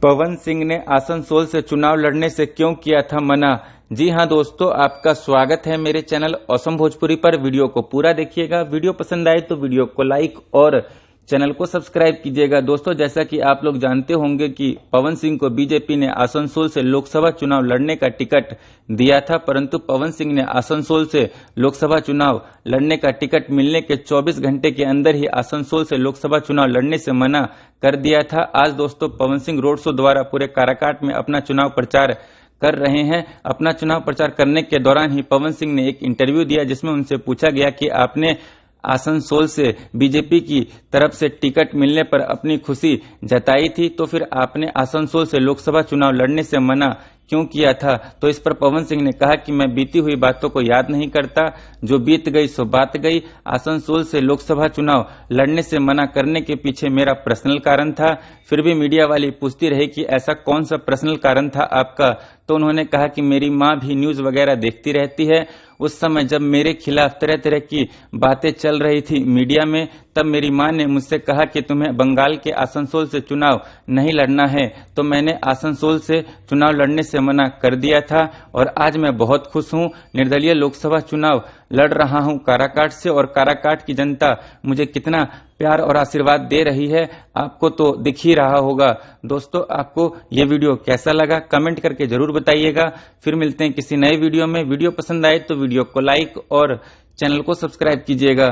पवन सिंह ने आसनसोल से चुनाव लड़ने से क्यों किया था मना। जी हां दोस्तों, आपका स्वागत है मेरे चैनल ऑसम भोजपुरी पर। वीडियो को पूरा देखिएगा। वीडियो पसंद आए तो वीडियो को लाइक और चैनल को सब्सक्राइब कीजिएगा। दोस्तों, जैसा कि आप लोग जानते होंगे कि पवन सिंह को बीजेपी ने आसनसोल से लोकसभा चुनाव लड़ने का टिकट दिया था, परंतु पवन सिंह ने आसनसोल से लोकसभा चुनाव लड़ने का टिकट मिलने के 24 घंटे के अंदर ही आसनसोल से लोकसभा चुनाव लड़ने से मना कर दिया था। आज दोस्तों पवन सिंह रोड शो द्वारा पूरे काराकाट में अपना चुनाव प्रचार कर रहे हैं। अपना चुनाव प्रचार करने के दौरान ही पवन सिंह ने एक इंटरव्यू दिया, जिसमें उनसे पूछा गया कि आपने आसनसोल से बीजेपी की तरफ से टिकट मिलने पर अपनी खुशी जताई थी, तो फिर आपने आसनसोल से लोकसभा चुनाव लड़ने से मना क्यों किया था। तो इस पर पवन सिंह ने कहा कि मैं बीती हुई बातों को याद नहीं करता, जो बीत गई सो बात गई। आसनसोल से लोकसभा चुनाव लड़ने से मना करने के पीछे मेरा पर्सनल कारण था। फिर भी मीडिया वाली पूछती रही कि ऐसा कौन सा पर्सनल कारण था आपका, तो उन्होंने कहा कि मेरी माँ भी न्यूज वगैरह देखती रहती है। उस समय जब मेरे खिलाफ तरह तरह की बातें चल रही थी मीडिया में, तब मेरी माँ ने मुझसे कहा कि तुम्हें बंगाल के आसनसोल से चुनाव नहीं लड़ना है, तो मैंने आसनसोल से चुनाव लड़ने से मना कर दिया था। और आज मैं बहुत खुश हूँ, निर्दलीय लोकसभा चुनाव लड़ रहा हूँ काराकाट से, और काराकाट की जनता मुझे कितना प्यार और आशीर्वाद दे रही है, आपको तो दिख ही रहा होगा। दोस्तों, आपको ये वीडियो कैसा लगा कमेंट करके जरूर बताइएगा। फिर मिलते हैं किसी नए वीडियो में। वीडियो पसंद आए तो वीडियो को लाइक और चैनल को सब्सक्राइब कीजिएगा।